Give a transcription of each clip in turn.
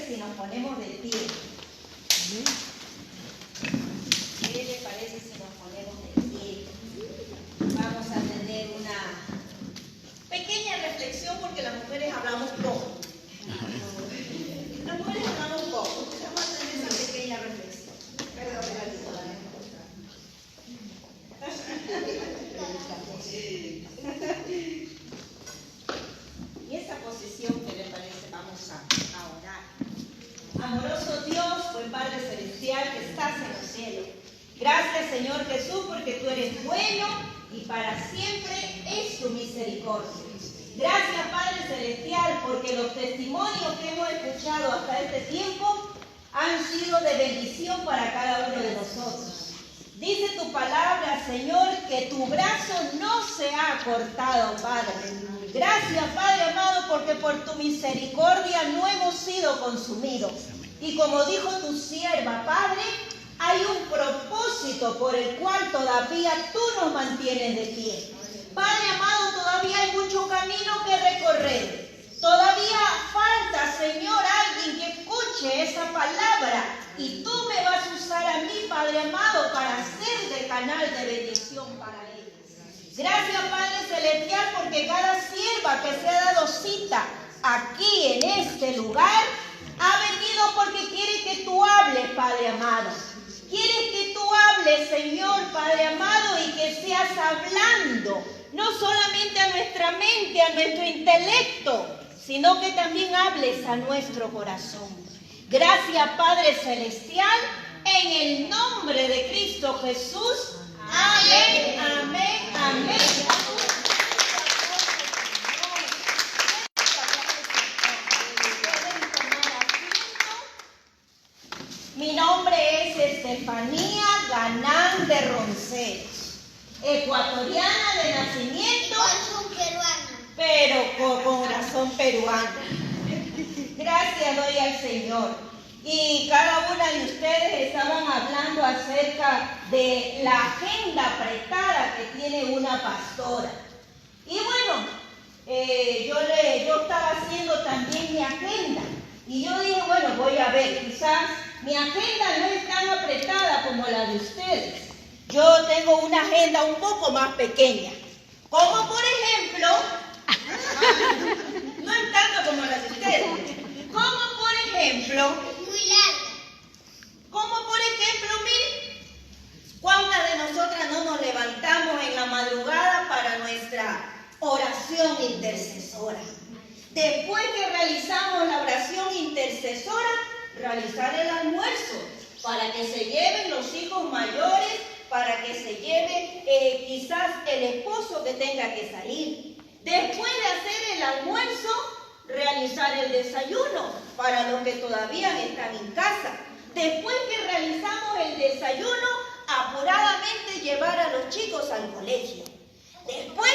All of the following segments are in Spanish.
parece si nos ponemos de pie? ¿Qué le parece si nos ponemos de pie? Vamos a tener una pequeña reflexión porque las mujeres hablamos poco. Las mujeres hablamos poco. Vamos a tener esa pequeña reflexión. Perdón, y esa posición, ¿qué le parece? Vamos a orar. Amoroso Dios, buen Padre Celestial que estás en los cielos. Gracias, Señor Jesús, porque tú eres bueno y para siempre es tu misericordia. Gracias, Padre Celestial, porque los testimonios que hemos escuchado hasta este tiempo han sido de bendición para cada uno de nosotros. Dice tu palabra, Señor, que tu brazo no se ha cortado, Padre. Gracias, Padre amado, porque por tu misericordia no hemos sido consumidos. Y como dijo tu sierva, Padre, hay un propósito por el cual todavía tú nos mantienes de pie. Padre amado, todavía hay mucho camino que recorrer. Todavía falta, Señor, alguien que escuche esa palabra. Y tú me vas a usar a mí, Padre amado, para ser de canal de bendición para ellos. Gracias, Padre Celestial, porque cada sierva que se ha dado cita aquí en este lugar ha venido porque quiere que tú hables, Padre amado. Quiere que tú hables, Señor, Padre amado, y que seas hablando, no solamente a nuestra mente, a nuestro intelecto, sino que también hables a nuestro corazón. Gracias, Padre Celestial, en el nombre de Cristo Jesús. Amén, amén, amén. Mi nombre es Estefanía Ganán de Ronceros, ecuatoriana de nacimiento, pero con corazón peruano. Gracias doy al Señor. Y cada una de ustedes estaban hablando acerca de la agenda apretada que tiene una pastora. Y bueno, yo estaba haciendo también mi agenda. Y yo dije, bueno, voy a ver, quizás mi agenda no es tan apretada como la de ustedes. Yo tengo una agenda un poco más pequeña. Como por ejemplo, no es tanto como la de ustedes. Como por ejemplo, miren, ¿cuántas de nosotras no nos levantamos en la madrugada para nuestra oración intercesora? Después que realizamos la oración intercesora, realizar el almuerzo para que se lleven los hijos mayores, para que se lleve quizás el esposo que tenga que salir. Después de hacer el almuerzo, realizar el desayuno para los que todavía están en casa. Después que realizamos el desayuno, apuradamente llevar a los chicos al colegio. Después,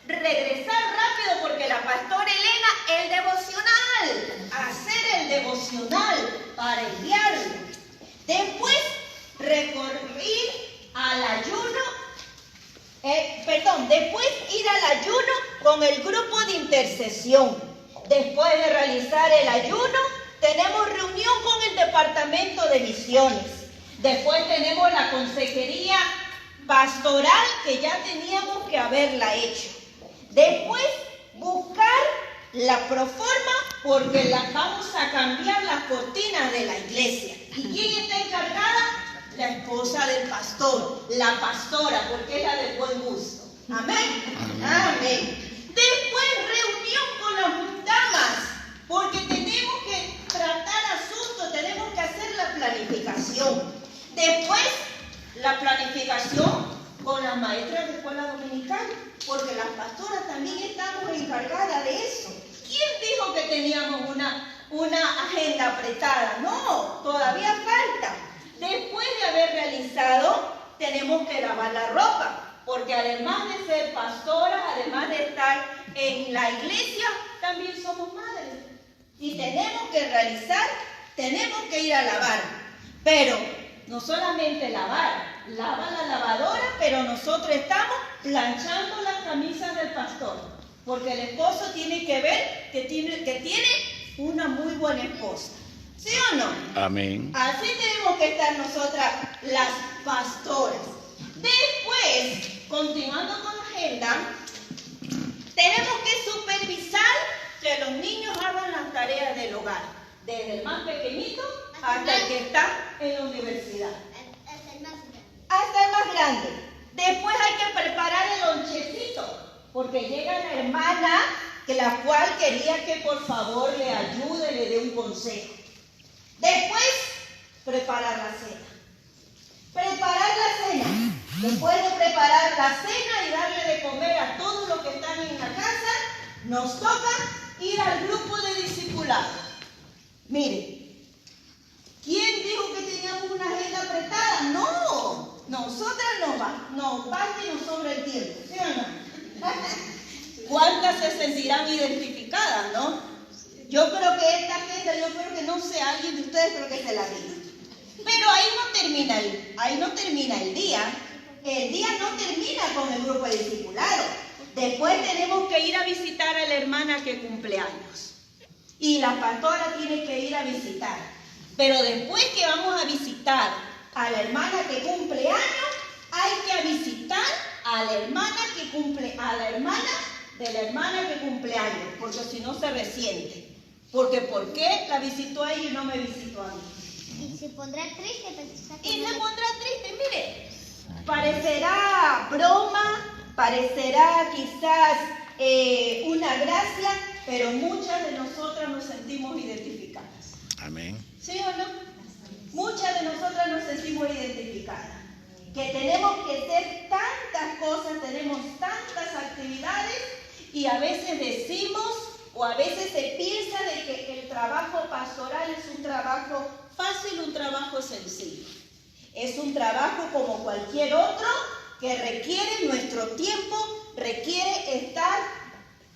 regresar rápido porque la pastora Elena, el devocional, hacer el devocional para enviarlo. Después, recurrir al ayuno, después ir al ayuno con el grupo de intercesión. Después de realizar el ayuno, tenemos reunión con el departamento de misiones. Después tenemos la consejería pastoral que ya teníamos que haberla hecho. Después, buscar la proforma porque vamos a cambiar las cortinas de la iglesia. ¿Y quién está encargada? La esposa del pastor, la pastora, porque es la de buen gusto. Amén. Amén. Después, reunión con las damas, porque tenemos que tratar asuntos, tenemos que hacer la planificación. Después, la planificación con las maestras de escuela dominical, porque las pastoras también estamos encargadas de eso. ¿Quién dijo que teníamos una agenda apretada? No, todavía falta. Después de haber realizado, tenemos que lavar la ropa, porque además de ser pastoras, además de estar en la iglesia, también somos madres. Y tenemos que realizar, tenemos que ir a lavar. Pero no solamente lavar, lava la lavadora, pero nosotros estamos planchando las camisas del pastor. Porque el esposo tiene que ver que tiene una muy buena esposa. ¿Sí o no? Amén. Así tenemos que estar nosotras, las pastoras. Después, continuando con la agenda, tenemos que supervisar que los niños hagan las tareas del hogar, desde el más pequeñito hasta el que está en la universidad. Hasta el más grande. Después hay que preparar el lonchecito, porque llega la hermana, la cual quería que por favor le ayude, le dé un consejo. Después, preparar la cena. Preparar la cena. Después de preparar la cena y darle de comer a todos los que están en la casa, nos toca ir al grupo de discipulado. Mire, ¿quién dijo que teníamos una agenda apretada? No, nosotras nos basta y nos sobra el tiempo, ¿sí o no? ¿Cuántas se sentirán identificadas, no? Yo creo que esta agenda, no sé, alguien de ustedes creo que se la diga. Pero ahí no termina el día. El día no termina con el grupo de discipulado. Después tenemos que ir a visitar a la hermana que cumple años. Y la pastora tiene que ir a visitar. Pero después que vamos a visitar a la hermana que cumple años, hay que visitar a la hermana que cumple, a la hermana de la hermana que cumple años, porque si no se resiente. Porque ¿por qué la visitó a ella y no me visitó a mí? Y se pondrá triste. Y se pondrá triste, mire. Parecerá broma, parecerá quizás una gracia, pero muchas de nosotras nos sentimos identificadas. Amén. ¿Sí o no? Muchas de nosotras nos sentimos identificadas. Que tenemos que hacer tantas cosas, tenemos tantas actividades y a veces decimos o a veces se piensa de que el trabajo pastoral es un trabajo fácil, un trabajo sencillo. Es un trabajo como cualquier otro que requiere nuestro tiempo, requiere estar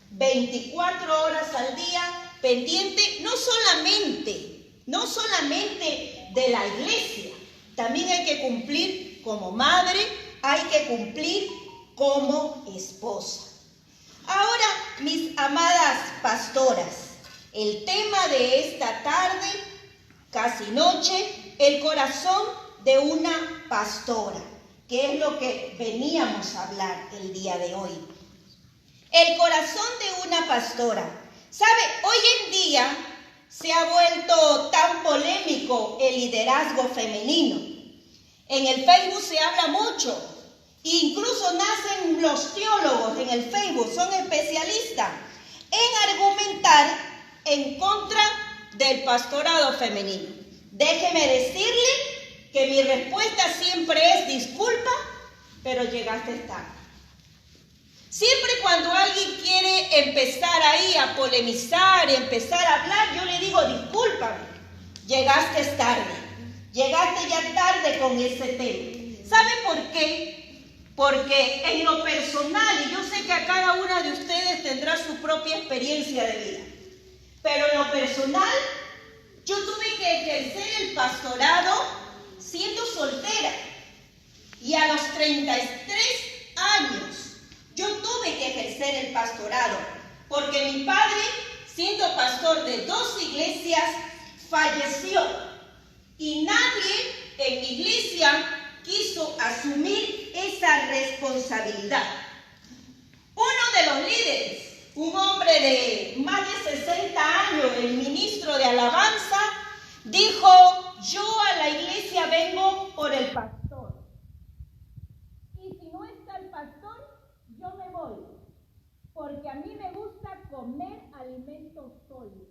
24 horas al día pendiente, no solamente de la iglesia, también hay que cumplir como madre, hay que cumplir como esposa. Ahora, mis amadas pastoras, el tema de esta tarde, casi noche, el corazón de una pastora, que es lo que veníamos a hablar el día de hoy. El corazón de una pastora. ¿Sabe? Hoy en día se ha vuelto tan polémico el liderazgo femenino. En el Facebook se habla mucho. Incluso nacen los teólogos en el Facebook, son especialistas en argumentar en contra del pastorado femenino. Déjeme decirle que mi respuesta siempre es disculpa, pero llegaste tarde. Siempre cuando alguien quiere empezar ahí a polemizar, empezar a hablar, yo le digo discúlpame, llegaste tarde, llegaste ya tarde con ese tema. ¿Sabe por qué? Porque en lo personal, y yo sé que a cada una de ustedes tendrá su propia experiencia de vida, pero en lo personal, yo tuve que ejercer el pastorado siendo soltera. Y a los 33 años, yo tuve que ejercer el pastorado, porque mi padre, siendo pastor de 2 iglesias, falleció. Y nadie en mi iglesia quiso asumir esa responsabilidad. Uno de los líderes, un hombre de más de 60 años, el ministro de alabanza, dijo: yo a la iglesia vengo por el pastor. Y si no está el pastor, yo me voy. Porque a mí me gusta comer alimentos sólidos.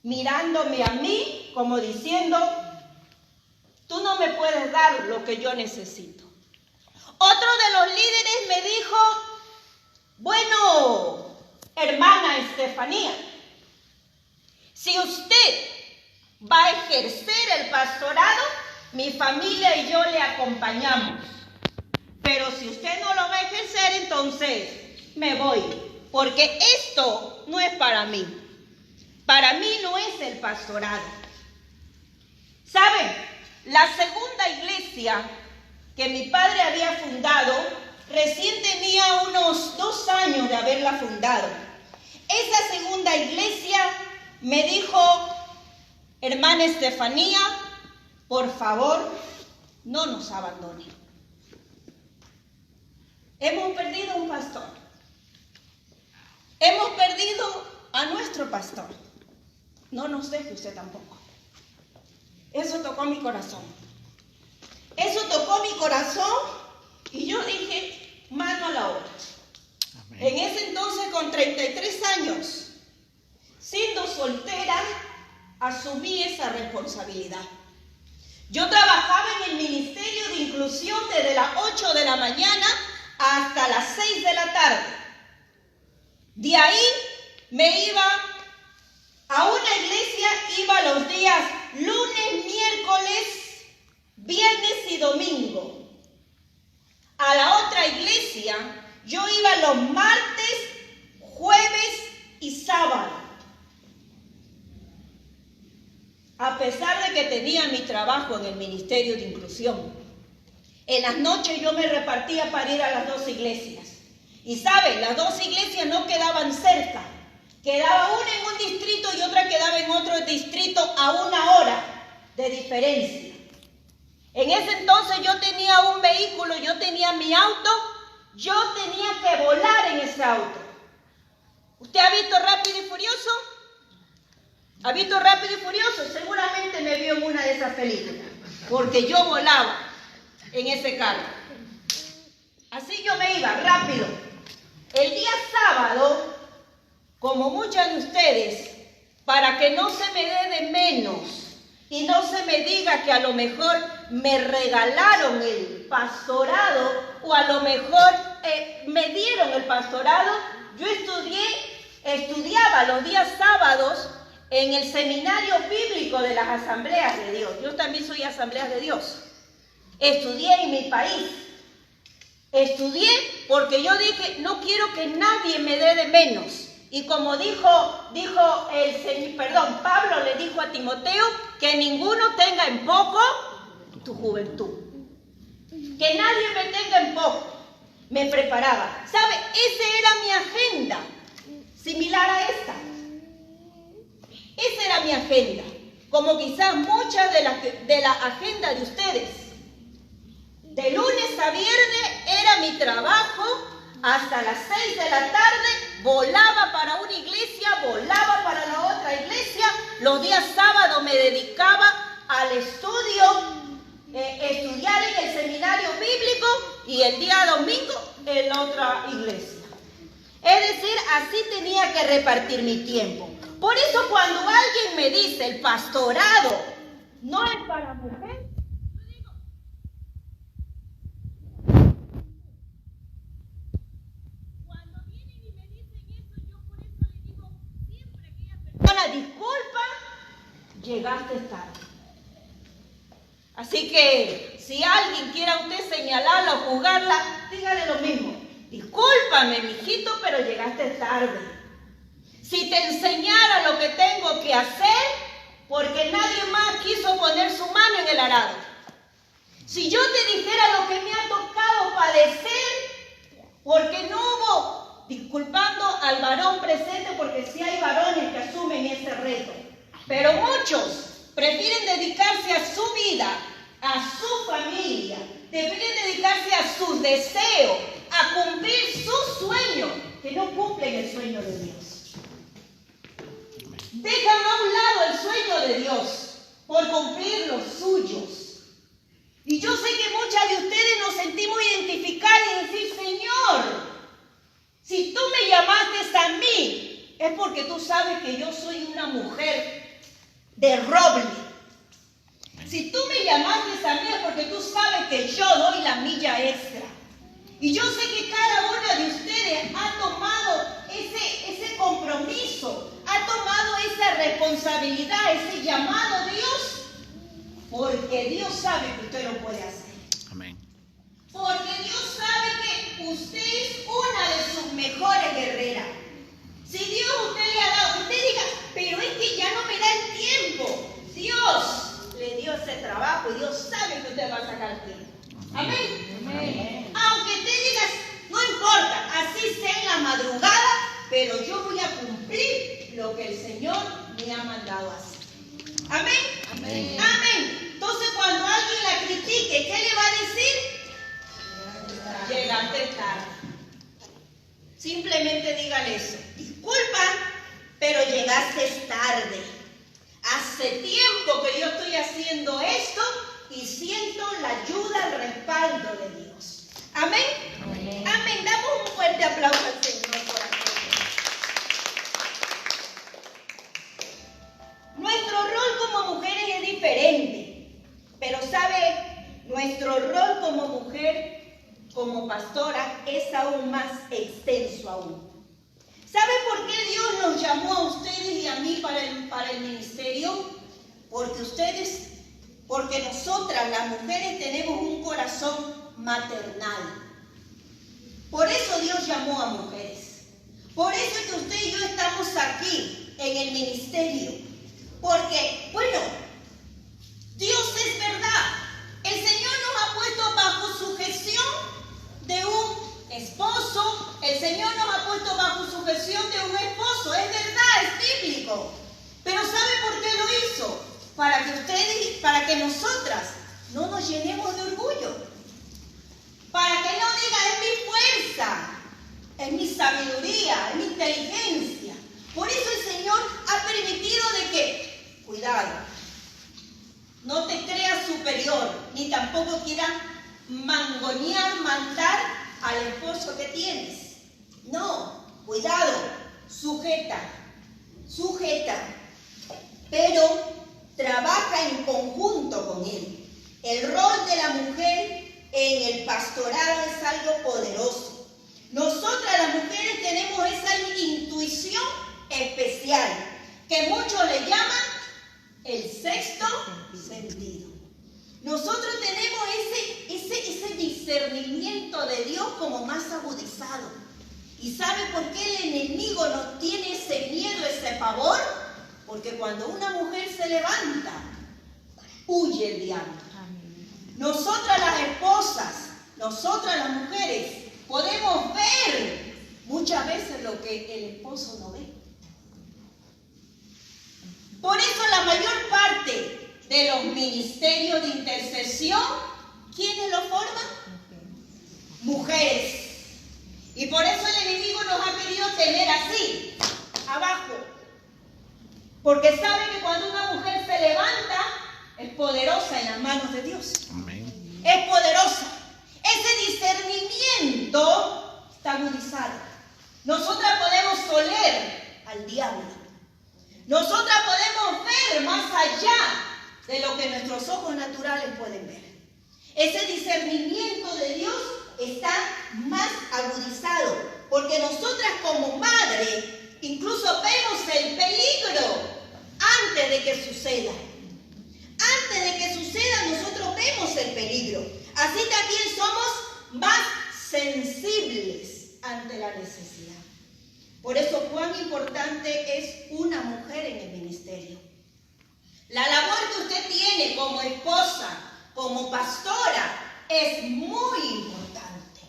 Mirándome a mí como diciendo: tú no me puedes dar lo que yo necesito. Otro de los líderes me dijo: bueno, hermana Estefanía, si usted va a ejercer el pastorado, mi familia y yo le acompañamos. Pero si usted no lo va a ejercer, entonces me voy. Porque esto no es para mí. Para mí no es el pastorado. ¿Saben? La segunda iglesia que mi padre había fundado, recién tenía unos 2 años de haberla fundado. Esa segunda iglesia me dijo: Hermana Estefanía, por favor, no nos abandone. Hemos perdido un pastor. Hemos perdido a nuestro pastor. No nos deje usted tampoco. Eso tocó mi corazón. Eso tocó mi corazón y yo dije, mano a la obra. Amén. En ese entonces, con 33 años, siendo soltera, asumí esa responsabilidad. Yo trabajaba en el Ministerio de Inclusión desde las 8 de la mañana hasta las 6 de la tarde. De ahí me iba a una iglesia, iba los días lunes, miércoles, viernes y domingo. A la otra iglesia yo iba los martes, jueves y sábado. A pesar de que tenía mi trabajo en el Ministerio de Inclusión, en las noches yo me repartía para ir a las dos iglesias. Y saben, las dos iglesias no quedaban cerca. Quedaba una en un distrito y otra quedaba en otro distrito a 1 hora de diferencia. En ese entonces yo tenía un vehículo, yo tenía mi auto, yo tenía que volar en ese auto. ¿Usted ha visto Rápido y Furioso? ¿Ha visto Rápido y Furioso? Seguramente me vio en una de esas películas, porque yo volaba en ese carro. Así yo me iba rápido. El día sábado, como muchas de ustedes, para que no se me dé de menos y no se me diga que a lo mejor me regalaron el pastorado o a lo mejor me dieron el pastorado, yo estudiaba los días sábados en el seminario bíblico de las Asambleas de Dios. Yo también soy Asambleas de Dios. Estudié en mi país. Estudié porque yo dije, no quiero que nadie me dé de menos. Y como Pablo le dijo a Timoteo, que ninguno tenga en poco tu juventud. Que nadie me tenga en poco. Me preparaba. ¿Sabe? Esa era mi agenda, similar a esta. Esa era mi agenda, como quizás muchas de la agenda de ustedes. De lunes a viernes era mi trabajo, hasta las 6 de la tarde volaba para una iglesia, volaba para la otra iglesia. Los días sábados me dedicaba al estudio, estudiar en el seminario bíblico y el día domingo en la otra iglesia. Es decir, así tenía que repartir mi tiempo. Por eso cuando alguien me dice el pastorado no es para mujer, yo digo, cuando vienen y me dicen eso, yo por eso le digo siempre a aquella persona, disculpa, llegaste tarde. Así que si alguien quiera usted señalarla o juzgarla, dígale lo mismo. Discúlpame, mijito, pero llegaste tarde. Si te enseñara lo que tengo que hacer, porque nadie más quiso poner su mano en el arado. Si yo te dijera lo que me ha tocado padecer, porque no hubo, disculpando al varón presente, porque sí hay varones que asumen ese reto, pero muchos prefieren dedicarse a su vida, a su familia, prefieren dedicarse a sus deseos, a cumplir sus sueños, que no cumplen el sueño de Dios. Dejan a un lado el sueño de Dios por cumplir los suyos. Y yo sé que muchas de ustedes nos sentimos identificadas y decir, Señor, si tú me llamaste a mí, es porque tú sabes que yo soy una mujer de roble. Si tú me llamaste a mí es porque tú sabes que yo doy la milla extra. Y yo sé que cada una de ustedes ha tomado ese compromiso, ha tomado esa responsabilidad, ese llamado a Dios, porque Dios sabe que usted lo puede hacer. Amén. Porque Dios sabe que usted es una de sus mejores guerreras. Si Dios usted le ha dado, usted diga, pero es que ya no me da el tiempo. Dios le dio ese trabajo y Dios sabe que usted va a sacar el tiempo. Amén. Amén. Aunque te digas, no importa, así sea en la madrugada, pero yo voy a cumplir lo que el Señor me ha mandado a hacer. Amén. Amén. Amén. Entonces cuando alguien la critique, ¿qué le va a decir? Llegaste tarde. Simplemente dígale eso. Disculpa, pero llegaste tarde. Hace tiempo que yo estoy haciendo esto y siento la ayuda, el respaldo de Dios. Amén. Amén. Amén. Damos un fuerte aplauso al Señor por hacerlo. Nuestro rol como mujeres es diferente, pero sabe, nuestro rol como mujer, como pastora, es aún más extenso aún. ¿Sabe por qué Dios nos llamó a ustedes y a mí para el ministerio? Porque nosotras las mujeres tenemos un corazón maternal. Por eso Dios llamó a mujeres. Por eso es que usted y yo estamos aquí en el ministerio. Porque, bueno, Dios es verdad. El Señor nos ha puesto bajo sujeción de un esposo. El Señor nos ha puesto bajo sujeción de un esposo. Es verdad, es bíblico. Pero ¿sabe por qué lo hizo? Para que nosotras no nos llenemos de orgullo. Para que no diga, es mi fuerza, es mi sabiduría, es mi inteligencia. Por eso el Señor ha permitido de que, cuidado, no te creas superior, ni tampoco quieras mangonear, mandar al esposo que tienes. No, cuidado, sujeta, pero trabaja en conjunto con él. El rol de la mujer en el pastorado es algo poderoso. Nosotras las mujeres tenemos esa intuición especial que muchos le llaman el sexto sentido. Nosotros tenemos ese discernimiento de Dios como más agudizado. ¿Y sabe por qué el enemigo nos tiene ese miedo, ese pavor? Porque cuando una mujer se levanta, huye el diablo. Nosotras las esposas, nosotras las mujeres, podemos ver muchas veces lo que el esposo no ve. Por eso la mayor parte de los ministerios de intercesión, ¿quiénes lo forman? Mujeres. Y por eso el enemigo nos ha querido tener así, abajo. Porque sabe que cuando una mujer se levanta, es poderosa en las manos de Dios. Amén. Es poderosa. Ese discernimiento está agudizado. Nosotras podemos oler al diablo. Nosotras podemos ver más allá de lo que nuestros ojos naturales pueden ver. Ese discernimiento de Dios está más agudizado, porque nosotras como madre incluso vemos el peligro antes de que suceda. Antes de que suceda, nosotros vemos el peligro. Así también somos más sensibles ante la necesidad. Por eso, cuán importante es una mujer en el ministerio. La labor que usted tiene como esposa, como pastora, es muy importante.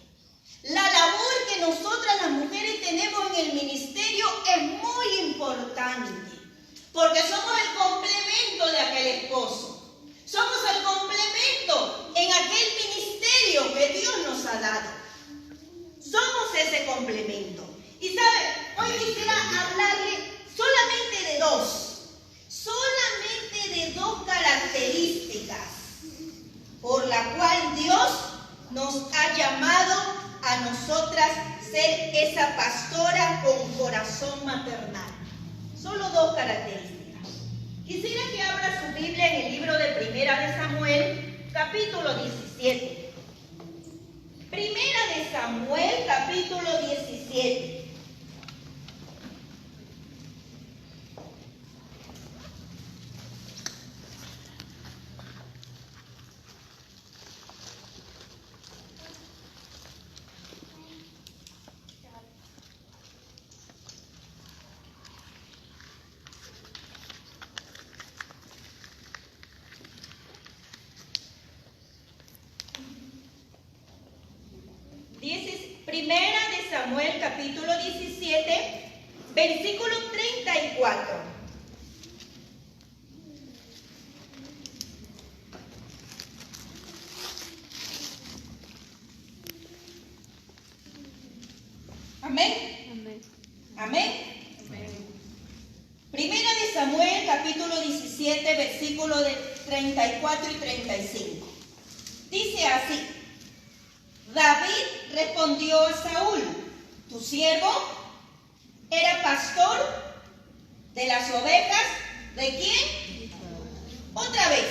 La labor que nosotras las mujeres tenemos en el ministerio es muy importante, porque somos el complemento de aquel esposo. Somos el complemento en aquel ministerio que Dios nos ha dado. Somos ese complemento. Y sabe, hoy quisiera hablarle solamente de dos características por la cual Dios nos ha llamado a nosotras ser esa pastora con corazón maternal. Solo dos características. Quisiera que abra su Biblia en el libro de Primera de Samuel, capítulo 17. Primera de Samuel, capítulo 17. Primera de Samuel, capítulo 17, versículo 34. Amén. Amén. Primera de Samuel, capítulo 17, versículos de 34 y 35. Dice así: David respondió a Saúl: tu siervo era pastor de las ovejas. ¿De quién? Otra vez.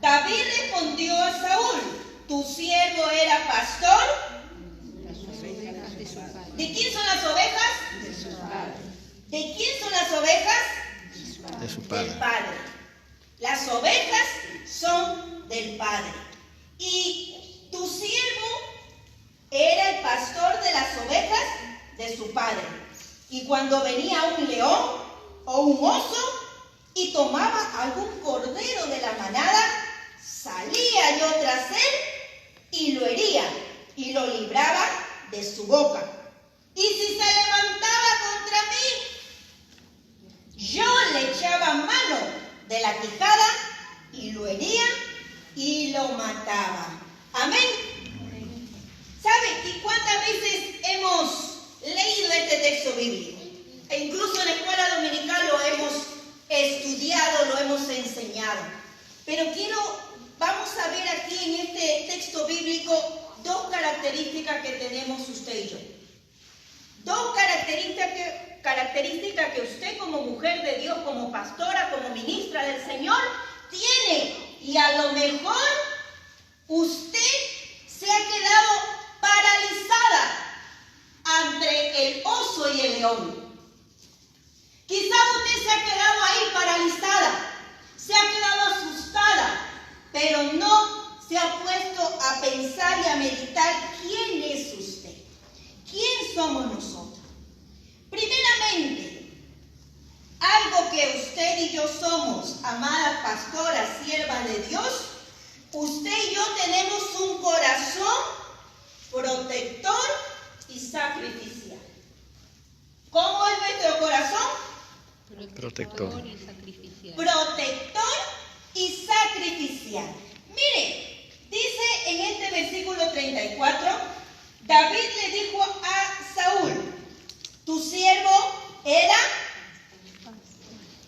David respondió a Saúl: tu siervo era pastor. ¿De quién son las ovejas? De su padre. ¿De quién son las ovejas? De su padre. Del Padre. Las ovejas son del Padre. Y tu siervo era el pastor de las ovejas de su padre. Y cuando venía un león o un oso y tomaba algún cordero de la manada, salía yo tras él y lo hería y lo libraba de su boca. Y si se levantaba contra mí, yo le echaba mano de la quijada y lo hería y lo mataba. Amén. ¿Sabe? ¿Y cuántas veces hemos leído este texto bíblico? E incluso en la escuela dominical lo hemos estudiado, lo hemos enseñado. Pero vamos a ver aquí en este texto bíblico dos características que tenemos usted y yo. Dos características que usted como mujer de Dios, como pastora, como ministra del Señor, tiene. Y a lo mejor usted se ha quedado paralizada ante el oso y el león. Quizá usted se ha quedado ahí paralizada, se ha quedado asustada, pero no se ha puesto a pensar y a meditar quién es usted, quién somos nosotros. Primeramente, algo que usted y yo somos, amadas pastoras, siervas de Dios, usted y yo tenemos un corazón protector y sacrificial. ¿Cómo es nuestro corazón? Protector y sacrificial. Protector y sacrificial. Mire, dice en este versículo 34, David le dijo a Saúl: tu siervo era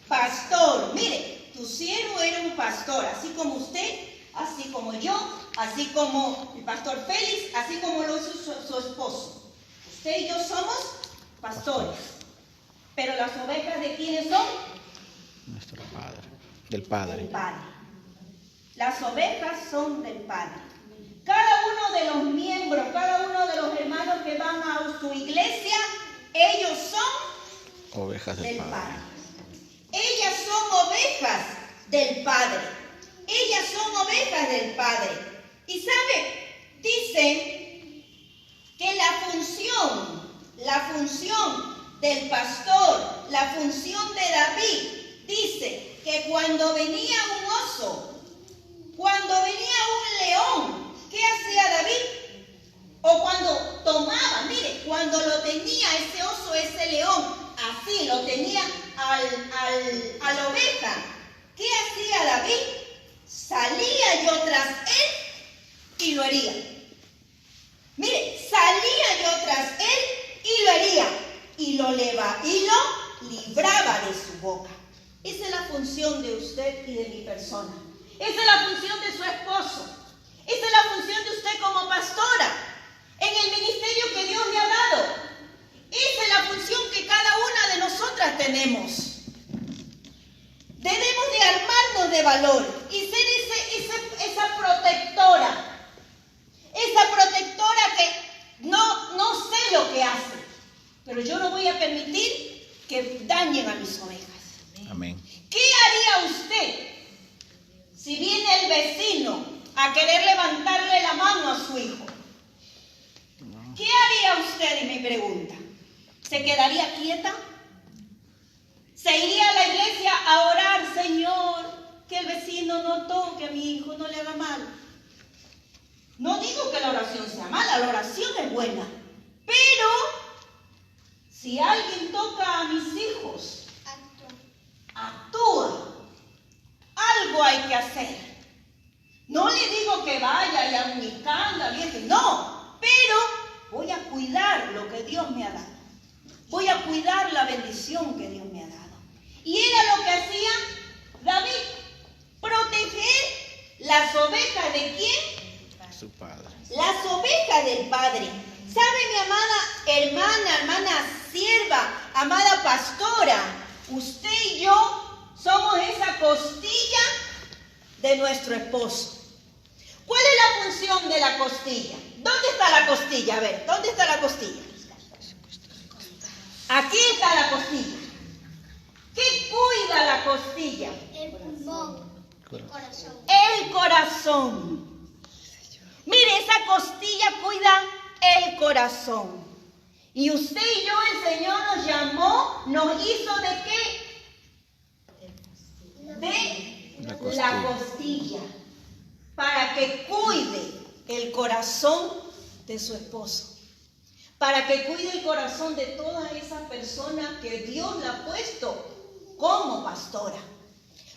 pastor. Mire, tu siervo era un pastor, así como usted, así como yo, así como el pastor Félix, así como lo hizo su esposo. Usted y yo somos pastores. Pero las ovejas, ¿de quiénes son? nuestro Padre. Del Padre. Del Padre. Las ovejas son del Padre. Cada uno de los miembros, cada uno de los hermanos que van a su iglesia, ellos son Ovejas del Padre. Ellas son ovejas del Padre. Ellas son ovejas del Padre. Y sabe, dice que la función del pastor, la función de David, dice que cuando venía un oso, cuando venía un león, ¿qué hacía David? O cuando tomaba, mire, cuando lo tenía ese oso, ese león, así lo tenía a la oveja, ¿qué hacía David? Salía yo tras él y lo hería. Mire, salía yo tras él y lo hería. Y lo libraba de su boca. Esa es la función de usted y de mi persona. Esa es la función de su esposo. Esa es la función de usted como pastora en el ministerio que Dios le ha dado. Esa es la función que cada una de nosotras tenemos. Debemos de armarnos de valor y ser esa protectora. Esa protectora que no sé lo que hace, pero yo no voy a permitir que dañen a mis ovejas. Amén. ¿Qué haría usted si viene el vecino a querer levantarle la mano a su hijo? ¿Qué haría usted? Y me pregunta. ¿Se quedaría quieta? ¿Se iría a la iglesia a orar, Señor, que el vecino no toque a mi hijo, no le haga mal? No digo que la oración sea mala, la oración es buena. Pero si alguien toca a mis hijos, actúa. Algo hay que hacer. No le digo que vaya y haga un escándalo, no. Pero voy a cuidar lo que Dios me ha dado. Voy a cuidar la bendición que Dios me ha dado. Y era lo que hacía David, proteger las ovejas de ¿quién? Su padre. Las ovejas del Padre. ¿Sabe, mi amada hermana sierva, amada pastora? Usted y yo somos esa costilla de nuestro esposo. ¿Cuál es la función de la costilla? ¿Dónde está la costilla? A ver, ¿dónde está la costilla? Aquí está la costilla. ¿Qué cuida la costilla? El pulmón. El corazón. El corazón. Mire, esa costilla cuida el corazón. Y usted y yo, el Señor nos llamó, nos hizo ¿de qué? De la costilla. Para que cuide el corazón de su esposo. Para que cuide el corazón de todas esas personas que Dios le ha puesto como pastora.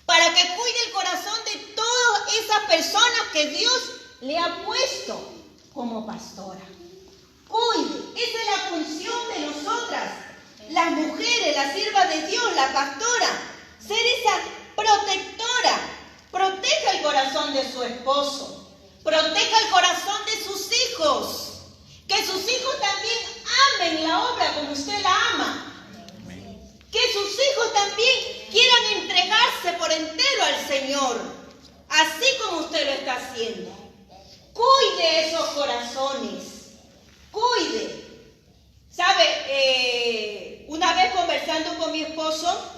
Para que cuide el corazón de todas esas personas que Dios le ha puesto como pastora. Cuide, esa es la función de nosotras, las mujeres, las siervas de Dios, la pastora. Ser esa protectora. Proteja el corazón de su esposo. Proteja el corazón de sus hijos. Que sus hijos también amen la obra como usted la ama. Que sus hijos también quieran entregarse por entero al Señor, así como usted lo está haciendo. Cuide esos corazones. Cuide. ¿Sabe? Una vez conversando con mi esposo,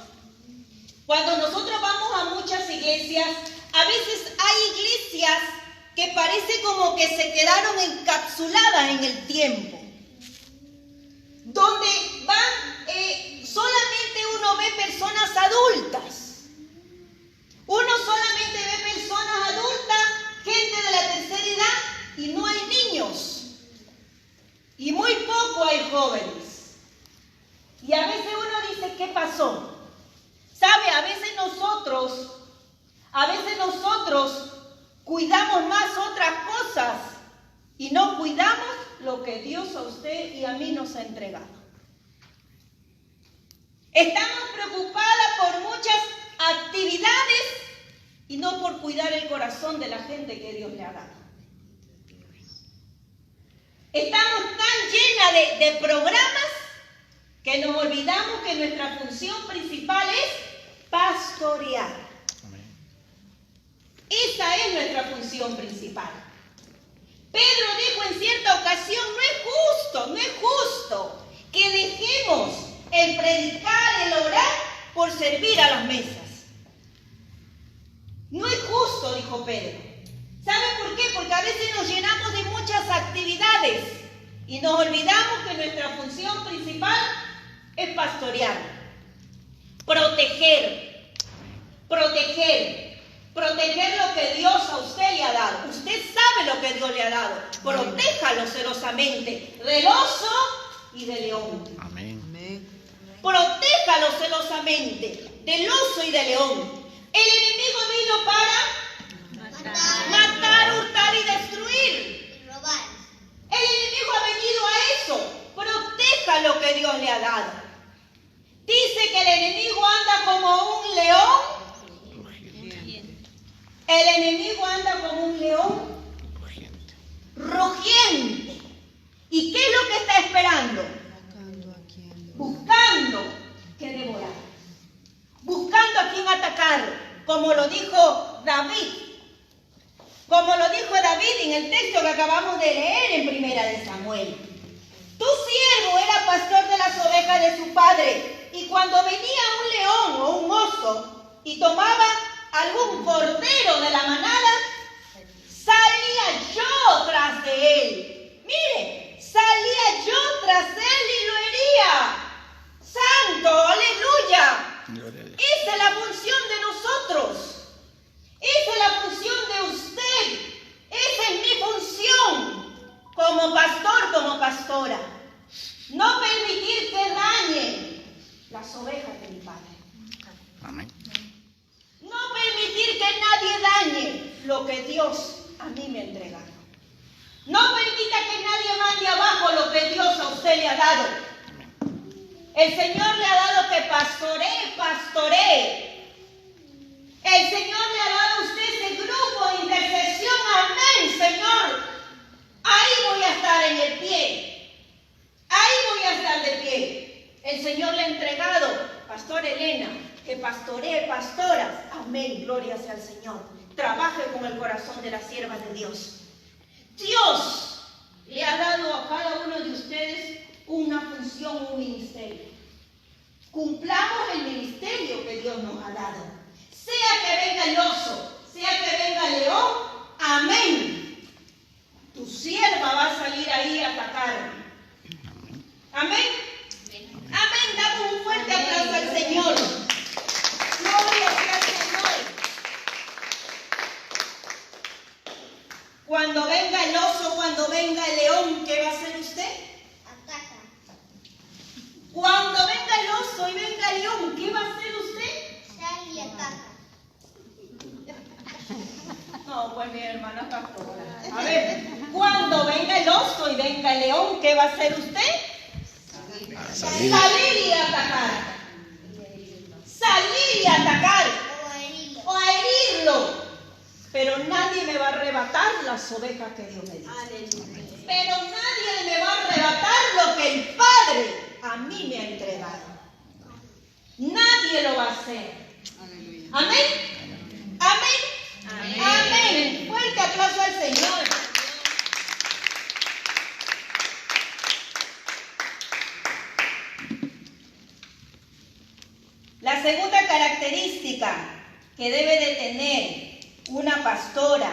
cuando nosotros vamos a muchas iglesias, a veces hay iglesias que parece como que se quedaron encapsuladas en el tiempo, donde solamente uno ve personas adultas, uno solamente ve personas adultas, gente de la tercera edad, y no hay niños, y muy poco hay jóvenes. Y a veces uno dice, ¿qué pasó? ¿Sabe? A veces nosotros cuidamos más otras cosas y no cuidamos lo que Dios a usted y a mí nos ha entregado. Estamos preocupadas por muchas actividades y no por cuidar el corazón de la gente que Dios le ha dado. Estamos tan llenas de programas que nos olvidamos que nuestra función principal es pastorear. Esa es nuestra función principal. Pedro dijo en cierta ocasión, no es justo que dejemos el predicar, el orar por servir a las mesas. No es justo, dijo Pedro. ¿Sabe por qué? Porque a veces nos llenamos de muchas actividades y nos olvidamos que nuestra función principal es pastorear, proteger lo que Dios a usted le ha dado. Usted sabe lo que Dios le ha dado. Protéjalo celosamente del oso y del león. Amén. Protéjalo celosamente del oso y del león. El enemigo vino para matar, hurtar y destruir. Y robar. El enemigo ha venido a eso. Proteja lo que Dios le ha dado. Dice que el enemigo anda como un león. El enemigo anda como un león rugiente. ¿Y qué es lo que está esperando? Buscando que devorar. Buscando a quien atacar. Como lo dijo David. Como lo dijo David en el texto que acabamos de leer en Primera de Samuel. Tu siervo era pastor de las ovejas de su padre. Y cuando venía un león o un oso y tomaba algún cordero de la manada, salía yo tras de él. Mire, salía yo tras él y lo hería. ¡Santo! ¡Aleluya! Esa es la función de nosotros. Esa es la función de usted. Esa es mi función como pastor, como pastora. No permitir que dañen las ovejas de mi Padre. Amén. No permitir que nadie dañe lo que Dios a mí me ha entregado. No permita que nadie mande abajo lo que Dios a usted le ha dado. El Señor le ha dado que pastoree. El Señor le ha dado a usted ese grupo de intercesión. Amén, Señor. Ahí voy a estar en el pie. Ahí voy a estar de pie. El Señor le ha entregado, Pastor Elena, que pastoree pastoras. Amén, gloria sea al Señor. Trabaje con el corazón de las siervas de Dios. Dios le ha dado a cada uno de ustedes una función, un ministerio. Cumplamos el ministerio que Dios nos ha dado. Sea que venga el oso, sea que venga el león, amén. Tu sierva va a salir ahí a atacar. Amén. Amén. Damos un fuerte aplauso al Señor. Gloria sea al Señor. Cuando venga el oso, cuando venga el león, ¿qué va a hacer usted? Ataca. Cuando venga el oso y venga el león, ¿qué va a hacer usted? Sal y ataca. No, pues mi hermana pastora. A ver, cuando venga el oso y venga el león, ¿qué va a hacer usted? Salir y atacar. Salir y atacar. O a herirlo. Pero nadie me va a arrebatar las ovejas que Dios me dio. Pero nadie me va a arrebatar lo que el Padre a mí me ha entregado. Nadie lo va a hacer. Amén. Amén. Amén. Amén. Fuerte aplauso al Señor. La segunda característica que debe de tener una pastora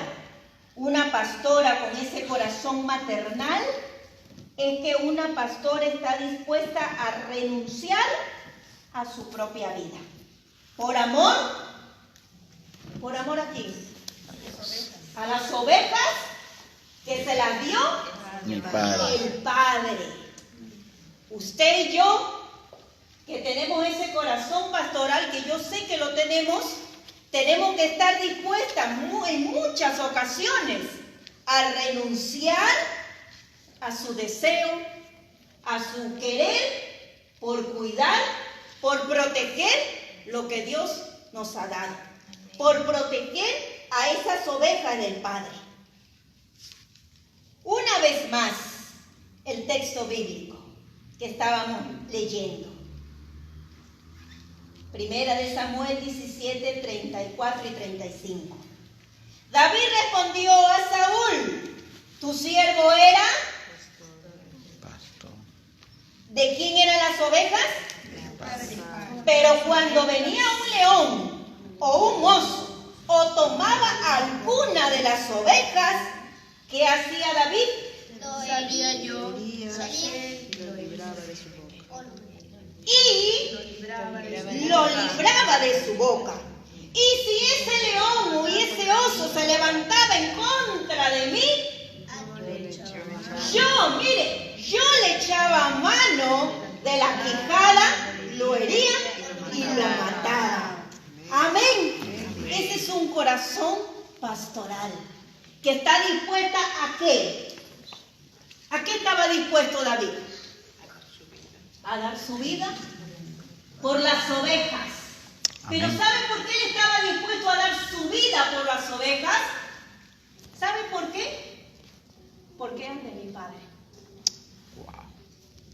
con ese corazón maternal, es que una pastora está dispuesta a renunciar a su propia vida. ¿Por amor? ¿Por amor a quién? A las ovejas que se las dio El Padre. el Padre. Usted y yo, que tenemos ese corazón pastoral, que yo sé que lo tenemos que estar dispuestas en muchas ocasiones a renunciar a su deseo, a su querer, por cuidar, por proteger lo que Dios nos ha dado, por proteger a esas ovejas del Padre. Una vez más, el texto bíblico que estábamos leyendo. Primera de Samuel 17, 34 y 35. David respondió a Saúl: ¿tu siervo era? Pastor. ¿De quién eran las ovejas? Pero cuando venía un león o un oso o tomaba alguna de las ovejas, ¿qué hacía David? Salía yo. Y lo libraba de su boca. Y si ese león o ese oso se levantaba en contra de mí, yo le echaba mano de la quijada, lo hería y lo mataba. Amén. Ese es un corazón pastoral que está dispuesta ¿a qué? ¿A qué estaba dispuesto David? A dar su vida por las ovejas. Pero Amén. ¿sabe por qué él estaba dispuesto a dar su vida por las ovejas? ¿Sabe por qué? Porque eran de mi padre. Wow.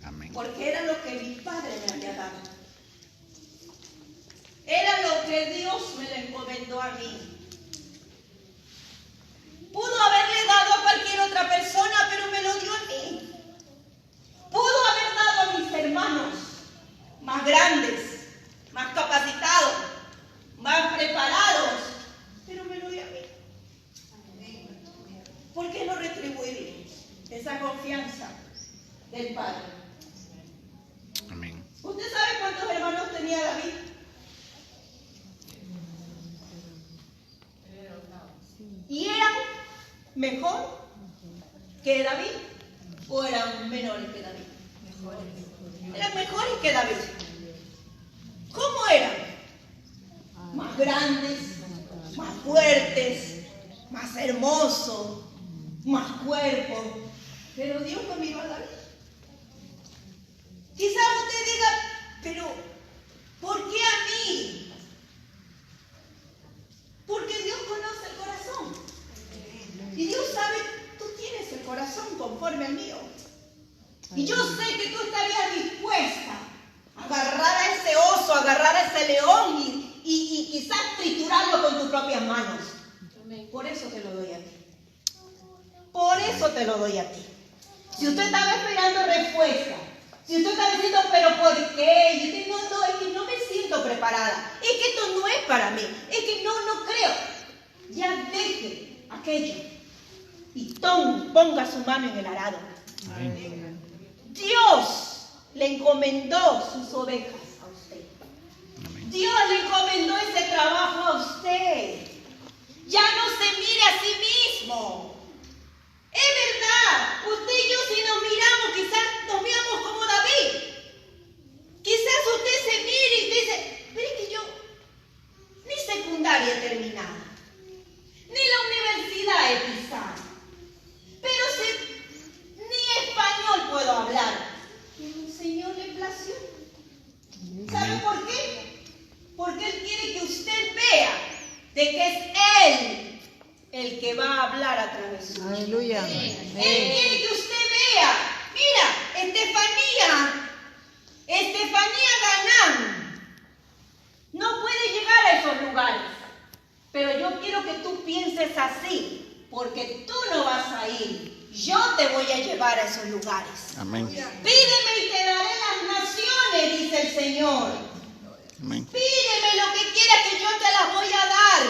Amén. Porque era lo que mi padre me había dado. Era lo que Dios me le encomendó a mí. Pudo haberle dado a cualquier otra persona, pero me lo dio a mí. Pudo haber dado a mis hermanos más grandes, más capacitados, más preparados, pero me lo dio a mí. ¿Por qué no retribuirle esa confianza del Padre? Amén. ¿Usted sabe cuántos hermanos tenía David? ¿Y eran mejor que David o eran menores que David? Eran mejores que David. ¿Cómo eran? Más grandes, más fuertes, más hermosos, más cuerpo. Pero Dios me miró a David. Quizás usted diga, pero ¿por qué a mí? Porque Dios conoce el corazón. Y Dios sabe, tú tienes el corazón conforme al mío. Y yo sé que tú estarías dispuesta a agarrar a ese oso, a agarrar a ese león y quizás triturarlo con tus propias manos. Por eso te lo doy a ti. Por eso te lo doy a ti. Si usted estaba esperando respuesta, si usted está diciendo, pero ¿por qué? Y usted no, es que no me siento preparada. Es que esto no es para mí. Es que no creo. Ya deje aquello. Y ponga su mano en el arado. Amén. Dios le encomendó sus ovejas a usted. Amén. Dios le encomendó ese trabajo a usted. Ya no se mire a sí mismo. Es verdad, usted y yo si nos miramos, quizás nos miramos como David. Quizás usted se mire y dice, pero es que yo ni secundaria he terminado, ni la universidad he pisado, pero ni español puedo hablar. Pero el Señor le plació. ¿Sabe por qué? Porque Él quiere que usted vea de que es Él el que va a hablar a través suyo. Aleluya. Él quiere que usted vea. Mira, Estefanía Ganán no puede llegar a esos lugares. Pero yo quiero que tú pienses así, porque tú no vas a ir. Yo te voy a llevar a esos lugares. Amén. Pídeme y te daré las naciones, dice el Señor. Amén. Pídeme lo que quieras que yo te las voy a dar.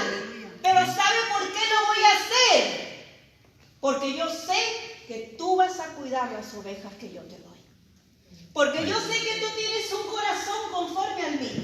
Pero ¿sabe por qué lo voy a hacer? Porque yo sé que tú vas a cuidar las ovejas que yo te doy. Porque yo sé que tú tienes un corazón conforme al mío.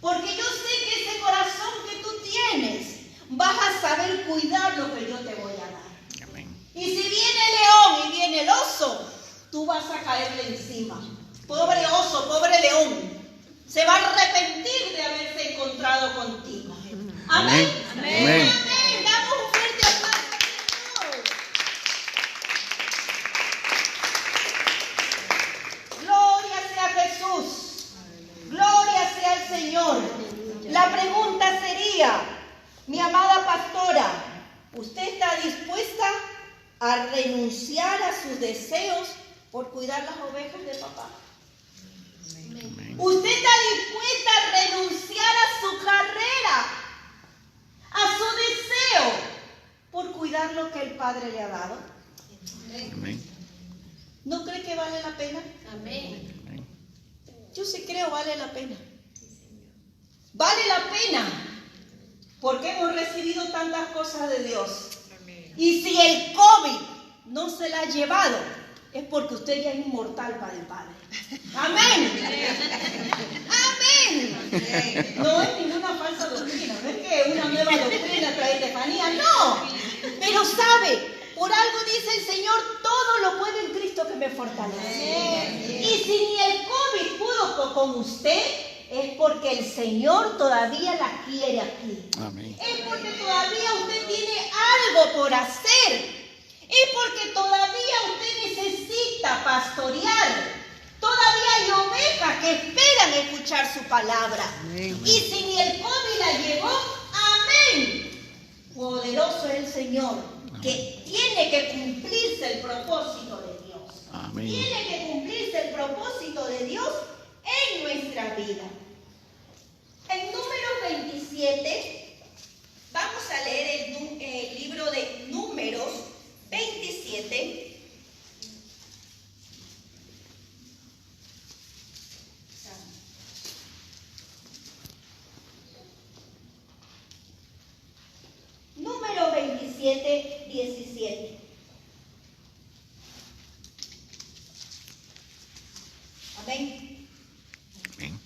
Porque yo sé que ese corazón que tú tienes, vas a saber cuidar lo que yo te voy a dar. Amén. Y si viene el león y viene el oso, tú vas a caerle encima. Pobre oso, pobre león. Se va a arrepentir de haberse encontrado contigo. Amén. Amén. Amén. Amén. Damos un fuerte aplauso al Señor. Gloria sea Jesús. Gloria sea el Señor. La pregunta sería, mi amada pastora, ¿usted está dispuesta a renunciar a sus deseos por cuidar las ovejas de papá? Amén. ¿Usted está dispuesta a renunciar a su carrera, a su deseo, por cuidar lo que el Padre le ha dado? Amén. ¿No cree que vale la pena? Amén. Amén. Yo sí creo vale la pena. Vale la pena porque hemos recibido tantas cosas de Dios. Y si el COVID no se la ha llevado, es porque usted ya es inmortal para el Padre. Amén. Amén. No es ninguna falsa doctrina, no es que una nueva doctrina trae Estefanía, no. Pero sabe, por algo dice el Señor, todo lo puedo en Cristo que me fortalece. Y si ni el COVID pudo con usted, es porque el Señor todavía la quiere aquí. Amén. Es porque todavía usted tiene algo por hacer. Es porque todavía usted necesita pastorear. Todavía hay ovejas que esperan escuchar su palabra. Amén. Y si ni el COVID la llevó, amén. Poderoso es el Señor, que tiene que cumplirse el propósito de Dios. Amén. Tiene que cumplirse el propósito de Dios en nuestra vida. En número 27, vamos a leer el libro de Números 27. Número 27, 17. Amén. Amén.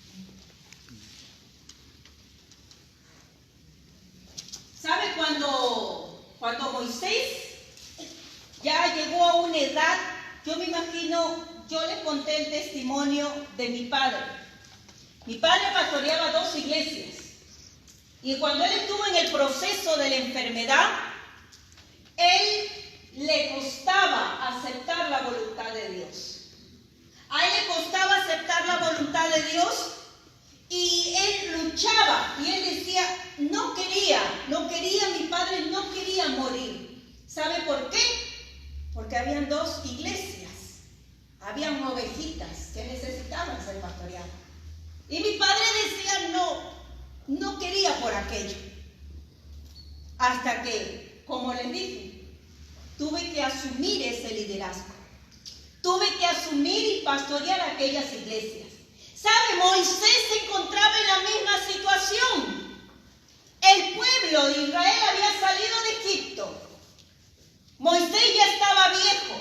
¿Sabe cuando Moisés ya llegó a una edad? Yo me imagino, yo les conté el testimonio de mi padre. Mi padre pastoreaba 2 iglesias. Y cuando él estuvo en el proceso de la enfermedad, él le costaba aceptar la voluntad de Dios. A él le costaba aceptar la voluntad de Dios y él luchaba y él decía, no quería, mi padre no quería morir. ¿Sabe por qué? Porque habían dos iglesias, habían ovejitas que necesitaban ser pastoreadas. Y mi padre decía, no quería por aquello. Hasta que, como les dije, tuve que asumir ese liderazgo. Tuve que asumir y pastorear aquellas iglesias. ¿Sabe? Moisés se encontraba en la misma situación. El pueblo de Israel había salido de Egipto. Moisés ya estaba viejo.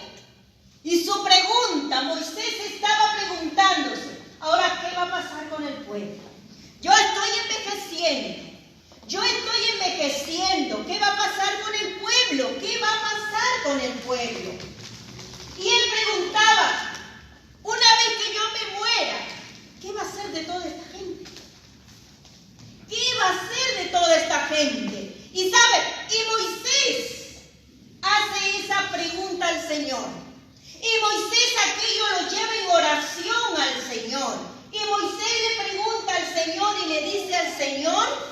Y su pregunta, Moisés estaba preguntándose, ahora, ¿qué va a pasar con el pueblo? Yo estoy envejeciendo. ¿Qué va a pasar con el pueblo? ¿Qué va a pasar con el pueblo? Y él preguntaba, una vez que yo me muera, ¿qué va a ser de toda esta gente? ¿Qué va a ser de toda esta gente? Y sabe, y Moisés hace esa pregunta al Señor. Y Moisés aquello lo lleva en oración al Señor. Y Moisés le pregunta al Señor y le dice al Señor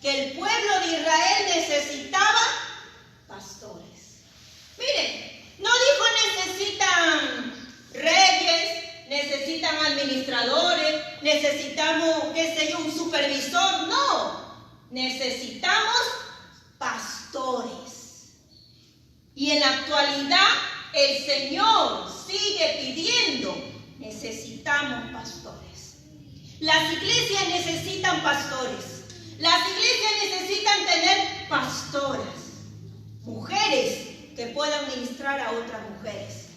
que el pueblo de Israel necesitaba pastores. Miren, no dijo necesitan reyes, necesitan administradores, necesitamos, qué sé yo, un supervisor. No, necesitamos pastores. Y en la actualidad el Señor sigue pidiendo, necesitamos pastores. Las iglesias necesitan pastores. Las iglesias necesitan tener pastoras, mujeres que puedan ministrar a otras mujeres,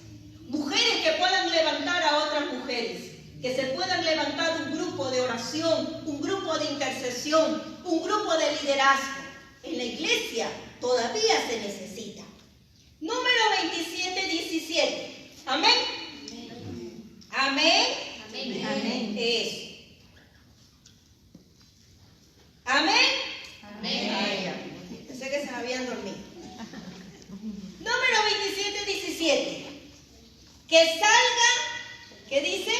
mujeres que puedan levantar a otras mujeres, que se puedan levantar un grupo de oración, un grupo de intercesión, un grupo de liderazgo. En la iglesia todavía se necesita. Número 27:17. Amén. Amén. Amén. Amén. Eso. Amén. Amén. Pensé que se me habían dormido. Número 27:17. Que salga, ¿qué dice?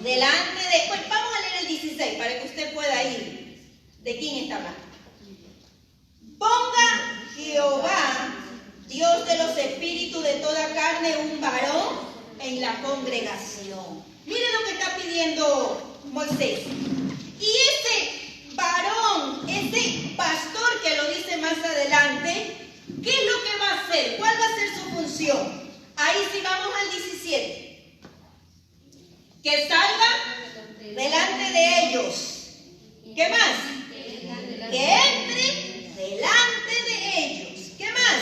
Delante de. Pues vamos a leer el 16 para que usted pueda ir. ¿De quién está hablando? Ponga Jehová, Dios de los espíritus de toda carne, un varón en la congregación. Mire lo que está pidiendo Moisés. Y ese varón, ese pastor que lo dice más adelante, ¿qué es lo que va a hacer? ¿Cuál va a ser su función? Ahí sí vamos al 17. Que salga delante de ellos. ¿Qué más? Que entre delante de ellos. ¿Qué más?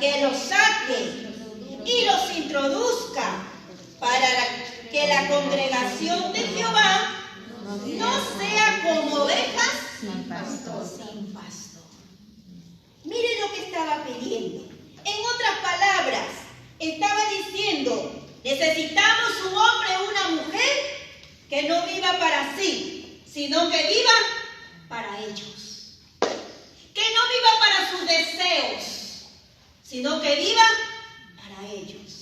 Que los saque y los introduzca para que la congregación de Jehová no sea como ovejas sin pastor. Mire lo que estaba pidiendo. En otras palabras, estaba diciendo, necesitamos un hombre o una mujer que no viva para sí, sino que viva para ellos. Que no viva para sus deseos, sino que viva para ellos.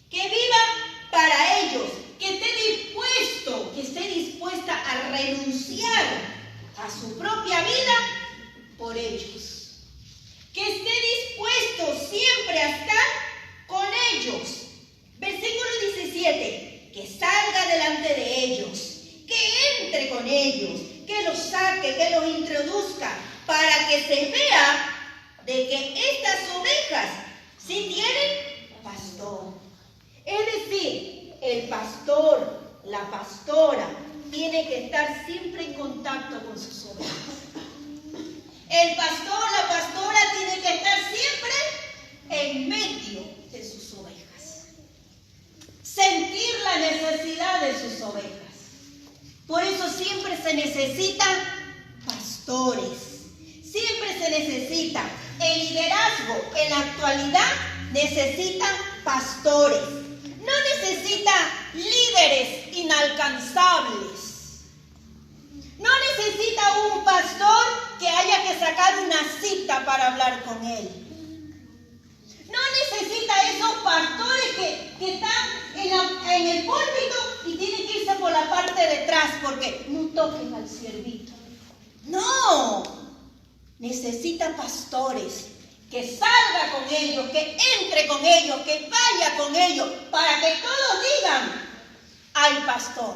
Que viva para ellos. Que esté dispuesta a renunciar a su propia vida por ellos. Que esté dispuesto siempre a estar con ellos. Versículo 17. Que salga delante de ellos. Que entre con ellos. Que los saque, que los introduzca. Para que se vea de que estas ovejas sí tienen pastor. Es decir, el pastor, la pastora, tiene que estar siempre en contacto con sus ovejas. El pastor, la pastora tiene que estar siempre en medio de sus ovejas. Sentir la necesidad de sus ovejas. Por eso siempre se necesitan pastores. Siempre se necesita. El liderazgo en la actualidad necesita pastores. No necesita líderes inalcanzables. No necesita un pastor que haya que sacar una cita para hablar con él. No necesita esos pastores que están en el púlpito y tienen que irse por la parte de atrás porque no toquen al siervito. No, necesita pastores que salga con ellos, que entre con ellos, que vaya con ellos, para que todos digan, hay pastor.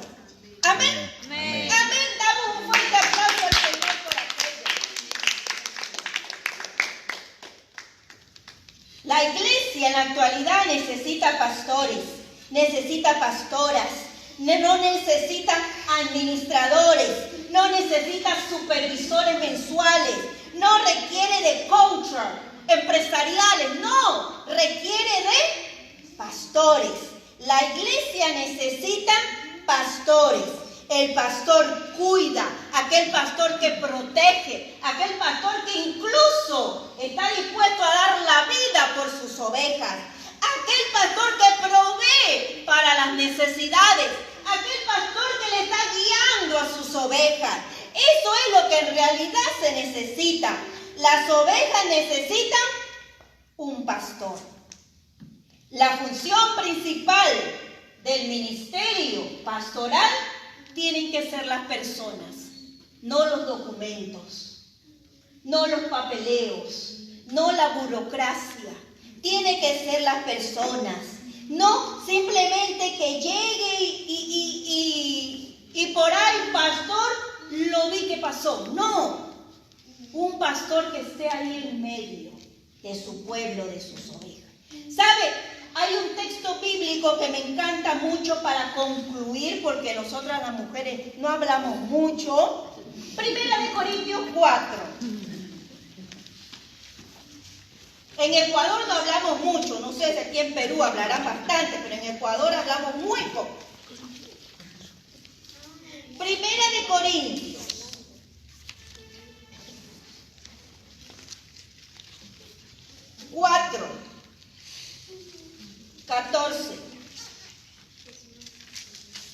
Amén. Amén. Amén. Damos un fuerte aplauso al Señor por aquello. La iglesia en la actualidad necesita pastores, necesita pastoras, no necesita administradores, no necesita supervisores mensuales, no requiere de coaches empresariales, no, requiere de pastores. La iglesia necesita pastores. El pastor cuida, aquel pastor que protege, aquel pastor que incluso está dispuesto a dar la vida por sus ovejas, aquel pastor que provee para las necesidades, aquel pastor que le está guiando a sus ovejas. Eso es lo que en realidad se necesita. Las ovejas necesitan un pastor. La función principal del ministerio pastoral tienen que ser las personas, no los documentos, no los papeleos, no la burocracia. Tiene que ser las personas, no simplemente que llegue y por ahí, pastor, lo vi que pasó. No, un pastor que esté ahí en medio de su pueblo, de sus ovejas. ¿Sabe? Hay un texto bíblico que me encanta mucho para concluir, porque nosotras las mujeres no hablamos mucho. Primera de Corintios 4. En Ecuador no hablamos mucho, no sé si aquí en Perú hablarán bastante, pero en Ecuador hablamos muy poco. Primera de Corintios 4, 14.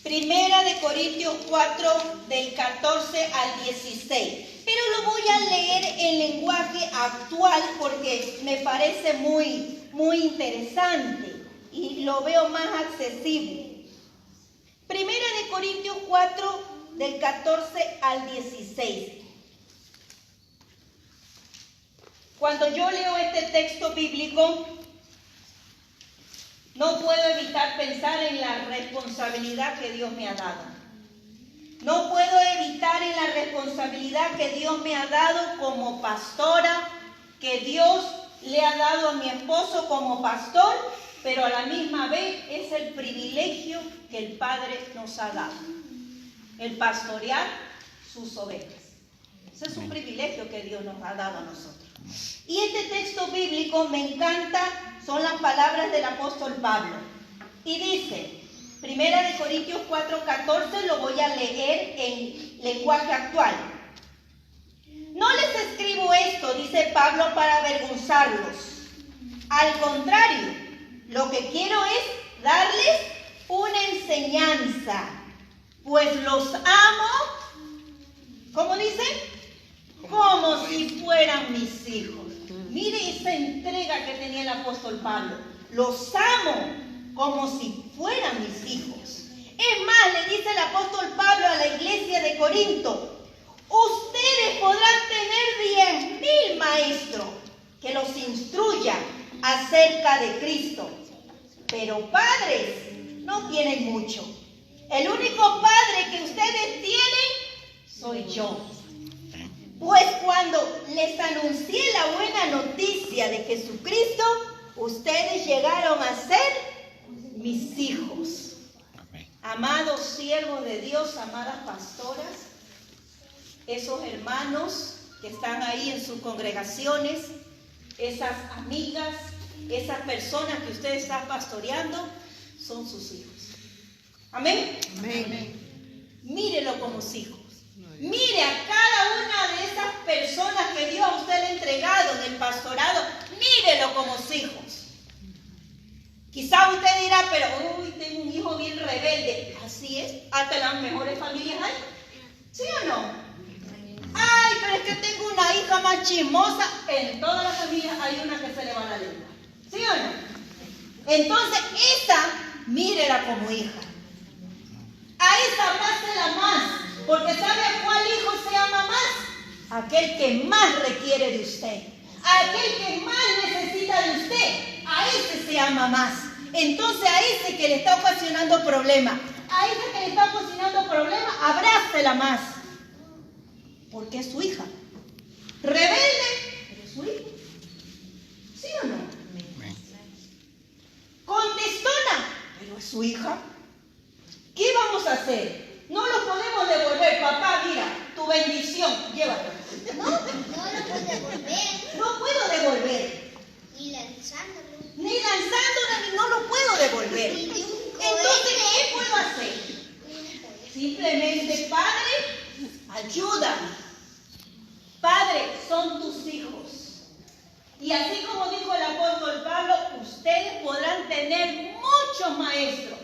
Primera de Corintios 4, del 14 al 16. Pero lo voy a leer en lenguaje actual porque me parece muy interesante y lo veo más accesible. Primera de Corintios 4, del 14 al 16. Cuando yo leo este texto bíblico, no puedo evitar pensar en la responsabilidad que Dios me ha dado. No puedo evitar en la responsabilidad que Dios me ha dado como pastora, que Dios le ha dado a mi esposo como pastor, pero a la misma vez es el privilegio que el Padre nos ha dado. El pastorear sus ovejas. Ese es un privilegio que Dios nos ha dado a nosotros. Y este texto bíblico me encanta, son las palabras del apóstol Pablo. Y dice, Primera de Corintios 4:14, lo voy a leer en lenguaje actual. No les escribo esto, dice Pablo, para avergonzarlos. Al contrario, lo que quiero es darles una enseñanza, pues los amo, ¿cómo dice? Como si fueran mis hijos. Mire esa entrega que tenía el apóstol Pablo. Los amo como si fueran mis hijos. Es más, le dice el apóstol Pablo a la iglesia de Corinto, ustedes podrán tener 10,000 maestros que los instruyan acerca de Cristo, pero padres no tienen mucho. El único padre que ustedes tienen soy yo. Pues cuando les anuncié la buena noticia de Jesucristo, ustedes llegaron a ser mis hijos. Amados siervos de Dios, amadas pastoras, esos hermanos que están ahí en sus congregaciones, esas amigas, esas personas que usted está pastoreando, son sus hijos. Amén. Amén. Mírelo como sus hijos. Mire a cada una de esas personas que Dios a usted le ha entregado en el pastorado, mírelo como sus hijos. Quizá usted dirá, pero uy, tengo un hijo bien rebelde. Así es, hasta las mejores familias hay. ¿Sí o no? Ay, pero es que tengo una hija más chismosa, en todas las familias hay una que se le va la lengua. ¿Sí o no? Entonces, esa, mírela como hija. A esa abrázela más, porque ¿sabe a cuál hijo se ama más? Aquel que más requiere de usted. Aquel que más necesita de usted. A ese se ama más. Entonces, a ese que le está ocasionando problemas, a ese que le está ocasionando problemas, abrácela más. Porque es su hija. Rebelde, pero es su hijo. ¿Sí o no? Amén. Contestona, Pero es su hija. ¿Qué vamos a hacer? No lo podemos devolver, papá, mira, tu bendición, llévalo. No lo puedo devolver. No puedo devolver. Ni lanzándolo. Ni lanzándolo, ni no lo puedo devolver. Ni de un Entonces, ¿qué puedo hacer? Simplemente, Padre, ayúdame. Padre, son tus hijos. Y así como dijo el apóstol Pablo, ustedes podrán tener muchos maestros,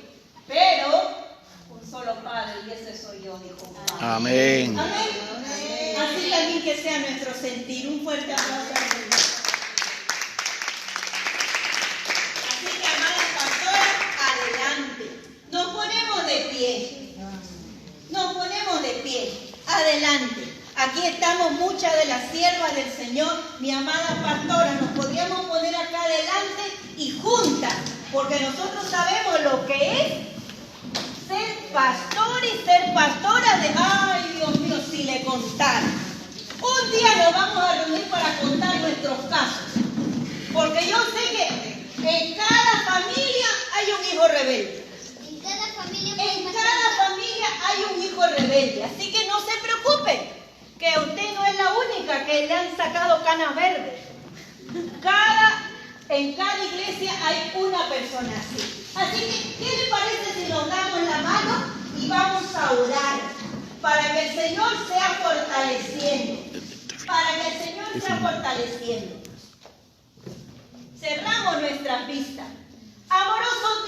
pero un solo Padre, y ese soy yo, dijo Pablo. Amén. Amén. Así también que sea nuestro sentir. Un fuerte aplauso a Dios. Así que, amadas pastoras, adelante. Nos ponemos de pie. Nos ponemos de pie. Adelante. Aquí estamos muchas de las siervas del Señor, mi amada pastora. Nos podríamos poner acá adelante y juntas, porque nosotros sabemos lo que es ser pastor y ser pastora de... Ay, Dios mío, si le contara. Un día nos vamos a reunir para contar nuestros casos, porque yo sé que en cada familia hay un hijo rebelde. En cada familia En cada familia hay un hijo rebelde, así que no se preocupen, que usted no es la única que le han sacado canas verdes. En cada iglesia hay una persona así. Así que, ¿qué le parece si nos damos la mano y vamos a orar para que el Señor sea fortaleciendo? Para que el Señor sea fortaleciendo. Cerramos nuestras vistas. Amoroso